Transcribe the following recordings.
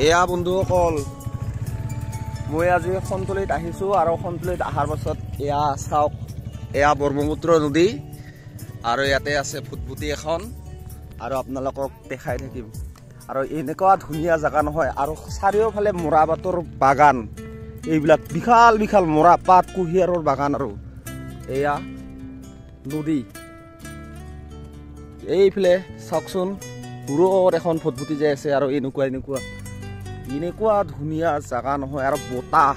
এয়া বন্ধুসকল মই আজি সন্তলিত আহিছো আৰু সন্তলিত আহাৰ পাছত এয়া চাওক এয়া ব্ৰহ্মপুত্ৰ নদী আৰু ইয়াতে আছে ফুটফুটি এখন আৰু আপোনালোকক দেখাই থাকিম আৰু এনেকুৱা ধুনীয়া জায়গা নহয় আৰু চাৰিওফালে মৰাপাতৰ বাগান এইবিলাক বিশাল বিশাল মৰাপাত কুহিয়াৰৰ বাগান আৰু এয়া নদী এইফালে চাওকচোন দূৰত এখন ফুটফুটি যাই আছে আৰু এনেকুৱা ধুনীয়া জায়গা নহয় আৰু বতাহ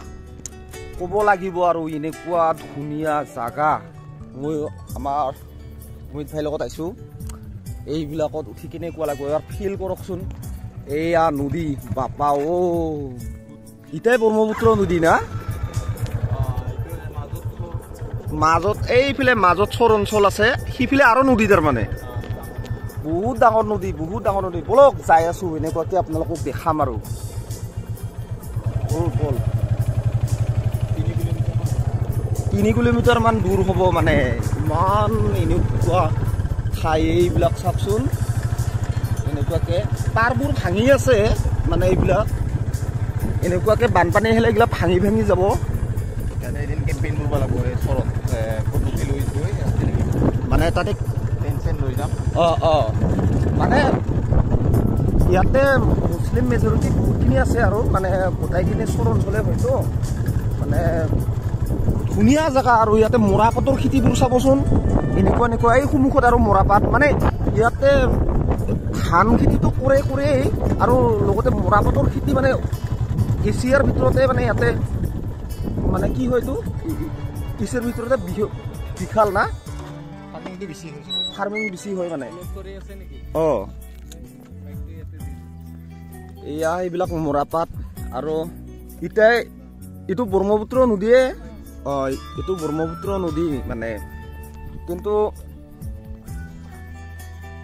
ক'ব লাগিব আৰু এনেকুৱা ধুনীয়া জায়গা মই ঠাইৰ লগত আহিছোঁ এইবিলাকত উঠি কেনেকুৱা লাগিব এবাৰ ফিল কৰকচোন এয়া নদী বাপা ইটাই ব্ৰহ্মপুত্ৰ নদী না মাজত এইফালে মাজত চৰ অঞ্চল আছে সিফালে আৰু নদী তাৰমানে বহুত ডাঙৰ নদী বলক যাই আছো এনেকুৱাকে আপোনালোকক দেখাম আৰু বল 3 কিলোমিটাৰ মান দূৰ হ'ব মানে ইমান এনেকুৱা ঠাই এইবিলাক চাওকচোন এনেকুৱাকে পাৰবোৰ ভাঙি আছে মানে এইবিলাক এনেকুৱাকে বানপানী আহিলে এইবিলাক ভাঙি যাব এদিন কেম্পেইন কৰিব লাগিব এই চৰত ফুটফুটি লৈ গৈ মানে তাতে টেনচন লৈ যাম মানে ইয়াতে মুছলিম মেজৰিটি বহুতখিনি আছে আৰু মানে গোটাইখিনি চৰ অঞ্চলে হয়তো মানে ধুনীয়া জেগা আৰু ইয়াতে মৰাপাতৰ খেতিবোৰ চাবচোন এনেকুৱা এই সন্মুখত আৰু মৰাপাত মানে ইয়াতে ধান খেতিটো কৰে আৰু লগতে মৰাপাতৰ খেতি মানে এছিয়াৰ ভিতৰতে মানে ইয়াতে মানে কি হয়তো এছিয়াৰ ভিতৰতে বিশাল না ফাৰ্মিং বেছি হয় মানে এয়া এইবিলাক মৰাপাত আৰু ইটাই এইটো ব্ৰহ্মপুত্ৰ নদীয়ে এইটো ব্ৰহ্মপুত্ৰ নদী মানে কিন্তু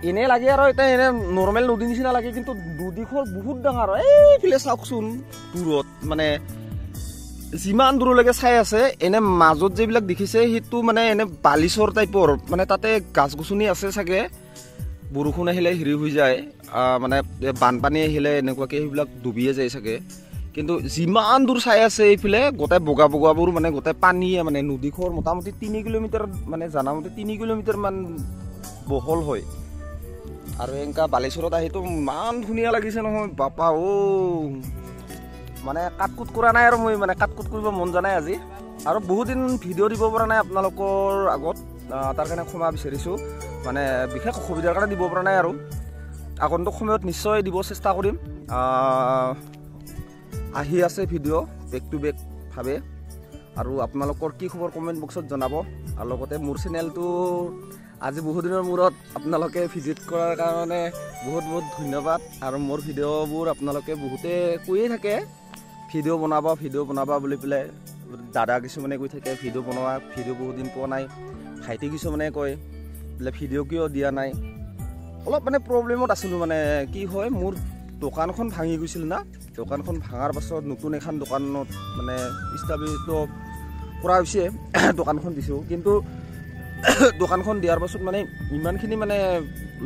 এনে লাগে আৰু এটা এনে নৰ্মেল নদী নিচিনা লাগে কিন্তু নদীখন বহুত ডাঙৰ এইফালে চাওকচোন দূৰত মানে যিমান দূৰলৈকে চাই আছে এনে মাজত যিবিলাক দেখিছে সেইটো মানে এনে বালিচৰ টাইপৰ মানে তাতে গাছ গছনি আছে চাগে বৰষুণ আহিলে হেৰি হৈ যায় মানে বানপানী আহিলে এনেকুৱাকে সেইবিলাক ডুবিয়ে যায় চাগে কিন্তু যিমান দূৰ চাই আছে এইফালে গোটেই বগাবোৰ মানে গোটেই পানীয়ে মানে নদীখন মোটামুটি 3 কিলোমিটাৰ মানে জানামতে 3 কিলোমিটাৰ মান বহল হয় আৰু এনেকা বালিচৰত আহিতো ইমান ধুনীয়া লাগিছে নহয় বাপা মানে কাটকুট কৰা নাই আৰু মই মানে কাটকুট কৰিব মন যোৱা নাই আজি আৰু বহুত দিন ভিডিঅ' দিব পৰা নাই আপোনালোকৰ আগত তাৰ কাৰণে ক্ষমা বিচাৰিছোঁ মানে বিশেষ অসুবিধাৰ কাৰণে দিব পৰা নাই আৰু আগন্তুক সময়ত নিশ্চয় দিব চেষ্টা কৰিম আহি আছে ভিডিঅ' বেক টু বেক ভাৱে আৰু আপোনালোকৰ কি খবৰ কমেণ্ট বক্সত জনাব আৰু লগতে মোৰ চেনেলটো আজি বহুত দিনৰ মূৰত আপোনালোকে ভিজিট কৰাৰ কাৰণে বহুত ধন্যবাদ আৰু মোৰ ভিডিঅ'বোৰ আপোনালোকে বহুতে কৈয়ে থাকে ভিডিঅ' বনাবা বুলি পেলাই দাদা কিছুমানে কৈ থাকে ভিডিঅ' বহুত দিন পোৱা নাই ভাইটি কিছুমানে কয় বোলে ভিডিঅ' কিয় দিয়া নাই অলপ মানে প্ৰব্লেমত আছিলোঁ মানে কি হয় মোৰ দোকানখন ভাঙি গৈছিল না দোকানখন ভাঙাৰ পাছত নতুন এখন দোকানত মানে স্থাপিত কৰা হৈছে দোকানখন দিছোঁ কিন্তু দোকানখন দিয়াৰ পাছত মানে ইমানখিনি মানে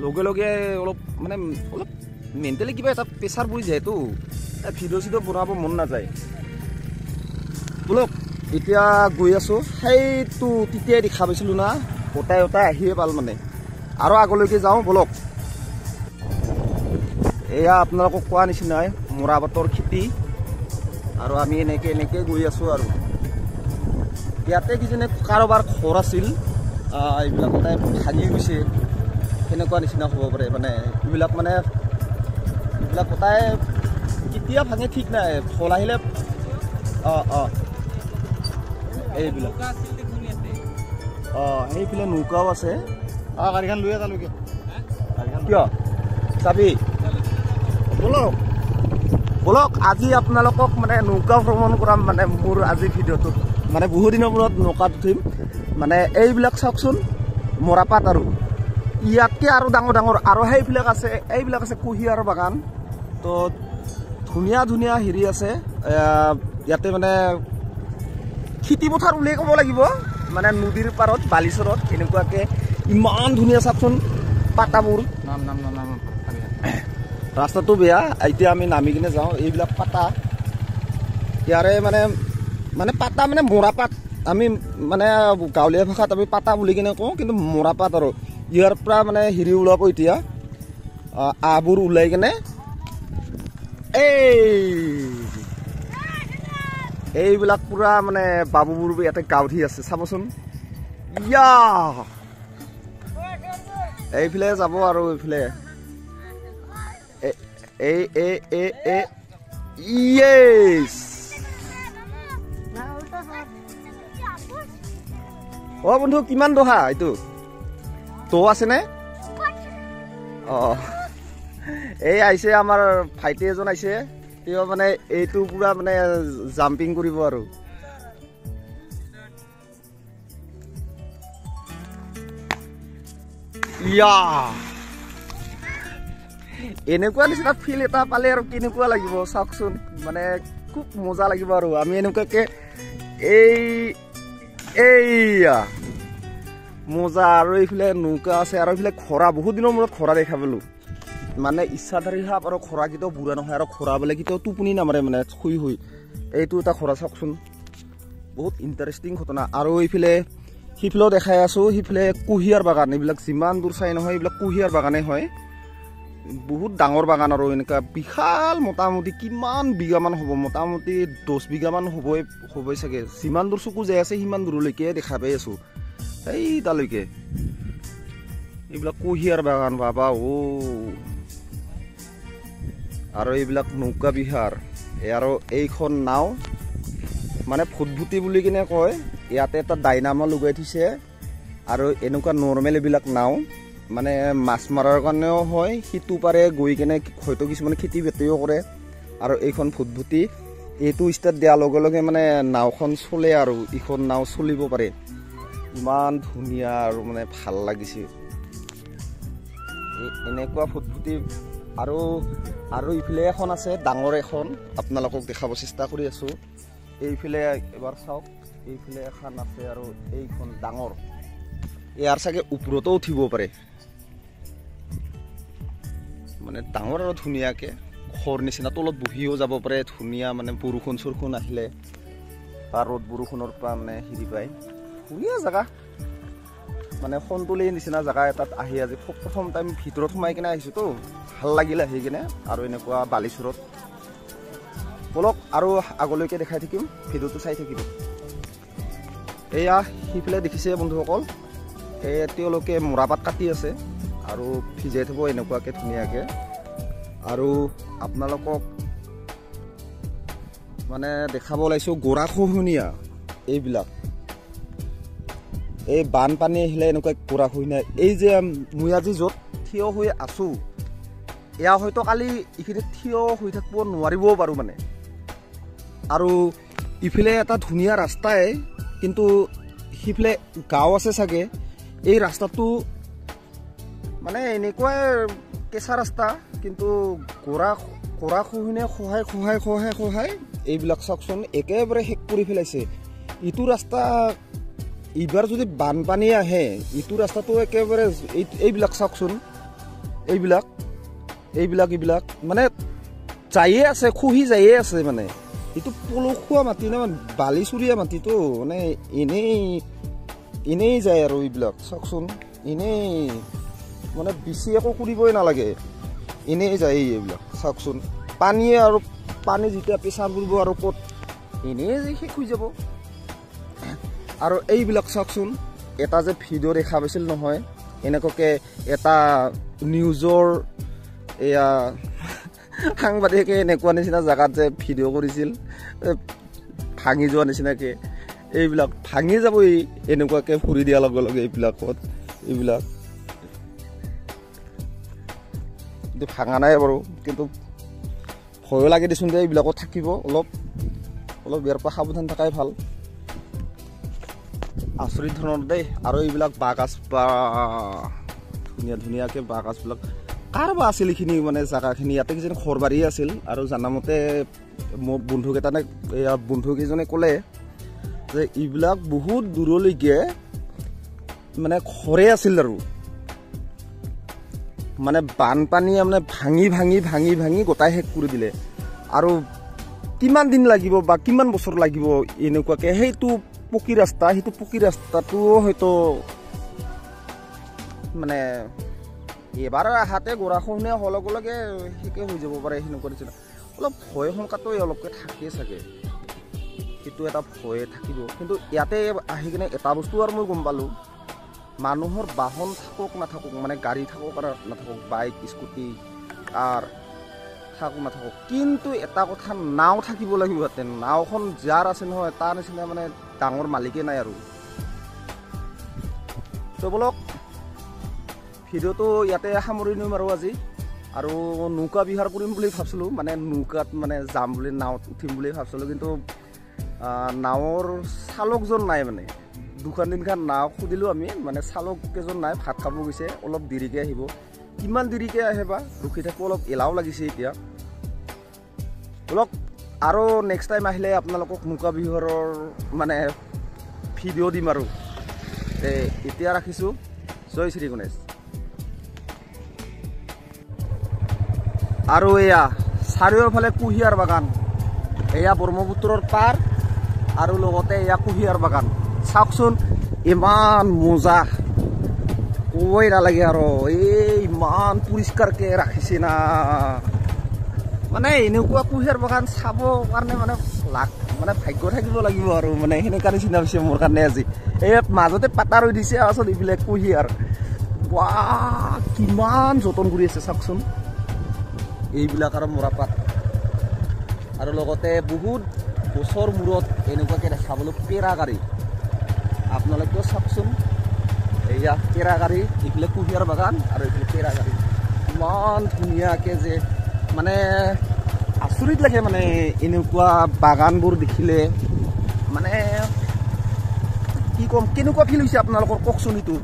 লগে অলপ মেণ্টেলি কিবা এটা প্ৰেছাৰ পৰি যায়তো ভিডিঅ' বনাব মন নাযায় বলক এতিয়া গৈ আছোঁ সেইটো তেতিয়াই দেখা পাইছিলোঁ না ওটাই আহিয়ে পাল মানে আৰু আগলৈকে যাওঁ বলক এয়া আপোনালোকক কোৱা নিচিনাই মৰাপাতৰ খেতি আৰু আমি এনেকে গৈ আছোঁ আৰু ইয়াতে কিজানি কাৰোবাৰ ঘৰ আছিল এইবিলাক গোটাই ভাঙি গৈছে সেনেকুৱা নিচিনা হ'ব পাৰে মানে এইবিলাক গোটাই কেতিয়া ভাঙে ঠিক নাই ফল আহিলে এইবিলাক সেইফালে নৌকাও আছে গাড়ীখন লৈ তালৈকে কিয় চাবি বলক আজি আপোনালোকক মানে নৌকা ভ্ৰমণ কৰাম মানে মোৰ আজি ভিডিঅ'টোত মানে বহুত দিনৰ মূৰত নৌকাত উঠিম মানে এইবিলাক চাওকচোন মৰাপাত আৰু ইয়াতকৈ আৰু ডাঙৰ আৰু এইবিলাক আছে কুঁহিয়াৰ বাগান তো ধুনীয়া হেৰি আছে ইয়াতে মানে খেতি পথাৰ উলিয়াই ক'ব লাগিব মানে নদীৰ পাৰত বালিচৰত এনেকুৱাকে ইমান ধুনীয়া চাওকচোন পাতাবোৰ ৰাস্তাটো বেয়া এতিয়া আমি নামি কিনে যাওঁ এইবিলাক পাতা ইয়াৰে মানে পাতা মানে মৰাপাত আমি মানে গাঁৱলীয়া ভাষাত আমি পাতা বুলি কিনে কওঁ কিন্তু মৰাপাত আৰু ইয়াৰ পৰা মানে হেৰি ওলাব এতিয়া আবোৰ ওলাই কিনে এইবিলাক পুৰা মানে বাবুবোৰ ইয়াতে গাঁৱত আছে চাবচোন ইয়া এইফালে যাব আৰু এইফালে ইয়েছ অ বন্ধু কিমান দহা এইটো তো আছেনে এই আহিছে আমাৰ ভাইটি এজন আহিছে তেওঁ মানে এইটো পুৰা মানে জাম্পিং কৰিব আৰু ইয়া এনেকুৱা নিচিনা ফিল এটা পালে আৰু কেনেকুৱা লাগিব চাওকচোন মানে খুব মজা লাগিব আৰু আমি এনেকুৱাকে এইয়া মজা আৰু এইফালে নৌকা আছে আৰু এইফালে খৰা বহুত দিনৰ মূৰত খৰা দেখা পালো মানে ইচ্ছাধাৰী সাপ আৰু খৰা কেতিয়াও বুঢ়া নহয় আৰু খৰা বোলে কেতিয়াও টোপনি নামাৰে মানে শুই শুই এইটো এটা খৰা চাওকচোন বহুত ইণ্টাৰেষ্টিং ঘটনা আৰু এইফালে সিফালেও দেখাই আছো সিফালে কুঁহিয়াৰ বাগান এইবিলাক যিমান দূৰ চাই নহয় এইবিলাক কুঁহিয়াৰ বাগানে হয় বহুত ডাঙৰ বাগান আৰু এনেকুৱা বিশাল মোটামুটি কিমান বিঘামান হ'ব মোটামুটি 10 বিঘামান হ'বই চাগে যিমান দূৰ চকু যাই আছে সিমান দূৰলৈকে দেখা পাই আছো এই তালৈকে এইবিলাক কুঁহিয়াৰ বাগান বাবা আৰু এইবিলাক নৌকা বিহাৰ আৰু এইখন নাও মানে ফুটভুটি বুলি কিনে কয় ইয়াতে এটা ডাইনামো লগাই থৈছে আৰু এনেকুৱা নৰ্মেল এইবিলাক নাও মানে মাছ মাৰাৰ কাৰণেও হয় সিটো পাৰে গৈ কিনে হয়তো কিছুমানে খেতি বাতিও কৰে আৰু এইখন ফুটভুটি এইটো ষ্টাৰ্ট দিয়াৰ লগে লগে মানে নাওখন চলে আৰু ইখন নাও চলিব পাৰে ইমান ধুনীয়া আৰু মানে ভাল লাগিছে এনেকুৱা ফুটভুটি আৰু ইফালে এখন আছে ডাঙৰ এখন আপোনালোকক দেখাব চেষ্টা কৰি আছো এইফালে এবাৰ চাওক এইফালে এখন আছে আৰু এইখন ডাঙৰ ইয়াৰ চাগে ওপৰতো উঠিব পাৰে মানে ডাঙৰ আৰু ধুনীয়াকে ঘৰ নিচিনা তলত বহিও যাব পাৰে ধুনীয়া মানে বৰষুণ চৰষুণ আহিলে বা ৰ'দ বৰষুণৰ পৰা মানে হেৰি পায় ধুনীয়া জেগা মানে সন্তুলিৰ নিচিনা জেগা এটাত আহি আজি প্ৰথম টাইম ভিতৰত সোমাই কিনে আহিছোতো ভাল লাগিল আহি কিনে আৰু এনেকুৱা বালিচৰত বলক আৰু আগলৈকে দেখাই থাকিম ভিডিঅ'টো চাই থাকিব এয়া সিফালে দেখিছে বন্ধুসকল তেওঁলোকে মৰাপাত কাটি আছে আৰু ভিজাই থব এনেকুৱাকে ধুনীয়াকে আৰু আপোনালোকক মানে দেখাব ওলাইছো গৰাখহনীয়া এইবিলাক এই বানপানী আহিলে এনেকুৱা গৰাখহনীয়া এই যে মই আজি য'ত থিয় হৈ আছো এয়া হয়তো কালি এইখিনিত থিয় হৈ থাকিব নোৱাৰিবও পাৰোঁ মানে আৰু ইফালে এটা ধুনীয়া ৰাস্তাই কিন্তু সিফালে গাঁও আছে চাগে এই ৰাস্তাটো মানে এনেকুৱাই কেঁচা ৰাস্তা কিন্তু গৰাখহনীয়ে খহাই এইবিলাক চাওকচোন একেবাৰে শেষ কৰি পেলাইছে ইটো ৰাস্তা এইবাৰ যদি বানপানী আহে ইটো ৰাস্তাটো একেবাৰে এইবিলাক চাওকচোন এইবিলাক মানে যায়ে আছে খহি যায়ে আছে মানে এইটো পলসুৱা মাটি ন বালিচুৰীয়া মাটিটো মানে এনেই যায় আৰু এইবিলাক চাওকচোন এনেই মানে বেছি একো কৰিবই নালাগে এনেই যায় এইবিলাক চাওকচোন পানীয়ে আৰু পানী যেতিয়া পেচাৰ কৰিব আৰু ক'ত এনেই শেষ হৈ যাব আৰু এইবিলাক চাওকচোন এটা যে ভিডিঅ' দেখা পাইছিল নহয় এনেকুৱাকে এটা নিউজৰ এয়া সাংবাদিকে এনেকুৱা নিচিনা জেগাত যে ভিডিঅ' কৰিছিল ভাঙি যোৱা নিচিনাকে এইবিলাক ভাঙি যাব এনেকুৱাকে ফুৰি দিয়াৰ লগে লগে এইবিলাক ভাঙা নাই বাৰু কিন্তু ভয়ো লাগে দেচোন যে এইবিলাকত থাকিব অলপ ইয়াৰ পৰা সাৱধান থকাই ভাল আচৰিত ধৰণৰ দেই আৰু এইবিলাক বাঁহগাজ বা ধুনীয়াকে বাঁহগাজবিলাক কাৰোবাৰ আছিল এইখিনি মানে জেগাখিনি ইয়াতে কিজানি ঘৰ বাৰী আছিল আৰু জানামতে মোৰ বন্ধুকেইজনে ক'লে যে এইবিলাক বহুত দূৰলৈকে মানে ঘৰে আছিল আৰু মানে বানপানীয়ে মানে ভাঙি ভাঙি ভাঙি ভাঙি গোটাই শেষ কৰি দিলে আৰু কিমান দিন লাগিব বা কিমান বছৰ লাগিব এনেকুৱাকে সেইটো পকী ৰাস্তাটো হয়তো মানে এবাৰ আহাতে গৰাখহনীয়া হোৱাৰ লগে লগে শেষে হৈ যাব পাৰে সেনেকুৱা নিচিনা অলপ ভয় শংকাটো অলপকৈ থাকে চাগে সেইটো এটা ভয় থাকিব কিন্তু ইয়াতে আহি কিনে এটা বস্তু আৰু মই গম পালোঁ মানুহৰ বাহন থাকক নাথাকক মানে গাড়ী থাকক আৰু নাথাকক বাইক স্কুটি কাৰ থাকক নাথাকক কিন্তু এটা কথা নাও থাকিব লাগিব ইয়াতে নাওখন যাৰ আছে নহয় তাৰ নিচিনা মানে ডাঙৰ মালিকে নাই আৰু তো বলক ভিডিঅ'টো ইয়াতে সামৰি নিম আৰু আজি আৰু নৌকা বিহাৰ কৰিম বুলি ভাবিছিলোঁ মানে নৌকাত মানে যাম বুলি নাৱত উঠিম বুলি ভাবিছিলোঁ কিন্তু নাৱৰ চালকজন নাই মানে দুখন দিনখন নাও সুধিলোঁ আমি মানে চালককেইজন নাই ভাত খাব গৈছে অলপ দেৰিকৈ আহিব কিমান দেৰিকৈ আহে বা ৰখি থাকিব অলপ এলাও লাগিছে এতিয়া অলপ আৰু নেক্সট টাইম আহিলে আপোনালোকক নৌকা বিহাৰৰ মানে ভিডিঅ' দিম আৰু এতিয়া ৰাখিছোঁ জয় শ্ৰী গণেশ আৰু এয়া চাৰিওফালে কুঁহিয়াৰ বাগান এয়া ব্ৰহ্মপুত্ৰৰ পাৰ আৰু লগতে এয়া কুঁহিয়াৰ বাগান চাওকচোন ইমান মজা ক'বই নালাগে আৰু এই ইমান পৰিষ্কাৰকৈ ৰাখিছে না মানে এনেকুৱা কুঁহিয়াৰ বাগান চাব কাৰণে মানে মানে ভাগ্য থাকিব লাগিব আৰু মানে সেনেকুৱা নিচিনা হৈছে মোৰ কাৰণে আজি এই মাজতে পাতা ৰৈ দিছে আচল এইবিলাক কুঁহিয়াৰ ৱাহ কিমান যতন কৰি আছে চাওকচোন এইবিলাক আৰু মৰাপাত আৰু লগতে বহুত বছৰ মূৰত এনেকুৱাকৈ দেখাবলৈ পেৰা গাড়ী আপোনালোকেও চাওকচোন এয়া পেৰা গাড়ী এইফালে কুঁহিয়াৰ বাগান আৰু এইফালে পেৰা গাড়ী ইমান ধুনীয়াকৈ যে মানে আচৰিত লাগে মানে এনেকুৱা বাগানবোৰ দেখিলে মানে কি ক'ম কেনেকুৱা ফিল হৈছে আপোনালোকৰ কওকচোন এইটো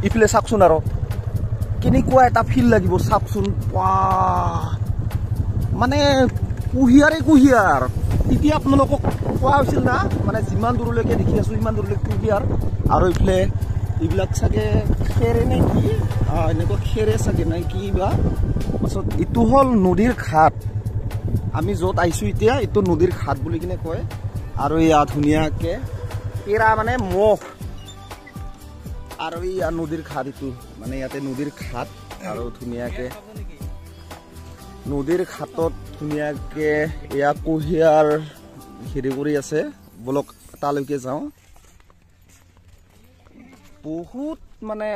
এইফালে চাওকচোন আৰু কেনেকুৱা এটা ফিল লাগিব চাওকচোন মানে কুঁহিয়াৰ তেতিয়া আপোনালোকক কোৱা হৈছিল না মানে যিমান দূৰলৈকে দেখি আছোঁ সিমান দূৰলৈকে কুঁহিয়াৰ আৰু এইফালে এইবিলাক চাগে খেৰে নে কি এনেকুৱা খেৰে চাগে নে কি বা পাছত এইটো হ'ল নদীৰ ঘাট আমি য'ত আহিছোঁ এতিয়া এইটো নদীৰ ঘাট বুলি কিনে কয় আৰু এয়া ধুনীয়াকৈ পেৰা মানে মহ আৰু এয়া নদীৰ ঘাট এইটো মানে ইয়াতে নদীৰ ঘাট আৰু ধুনীয়াকৈ নদীৰ ঘাটত ধুনীয়াকৈ এয়া কুঁহিয়াৰ হেৰি কৰি আছে বলক তালৈকে যাওঁ বহুত মানে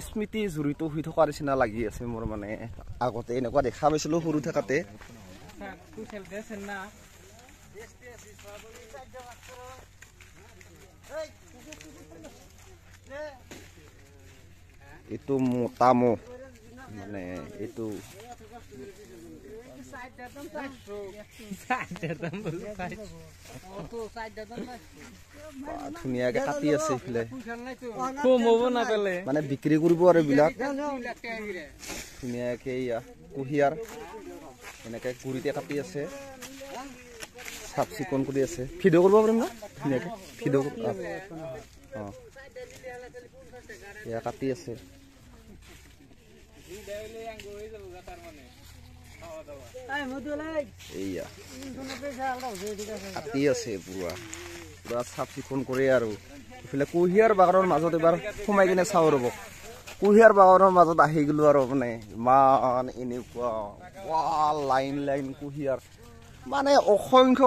স্মৃতি জড়িত হৈ থকাৰ নিচিনা লাগি আছে মোৰ মানে আগতে এনেকুৱা দেখা পাইছিলোঁ সৰু থাকোঁতে এইটো মোটা মহ মানে এইটো ধুনীয়াকে কাটি আছে এইফালে মানে বিক্ৰী কৰিব আৰু এইবিলাক ধুনীয়াকে কুঁহিয়াৰ এনেকে গুৰিতে কাটি আছে চাফ চিকুণ কৰি আছে ভিডিঅ' কৰিব পাৰিম না ধুনীয়াকে ভিডিঅ' অঁ এয়া কাটি আছে এইয়া কাটি আছে পুৰা পুৰা চাফ চিকুণ কৰে আৰু এইফালে কুঁহিয়াৰ বাগানৰ মাজত এবাৰ সোমাই কিনে চাওঁ ৰ'ব কুঁহিয়াৰ বাগানৰ মাজত আহি গ'লো আৰু মানে ইমান এনেকুৱা লাইন লাইন কুঁহিয়াৰ মানে অসংখ্য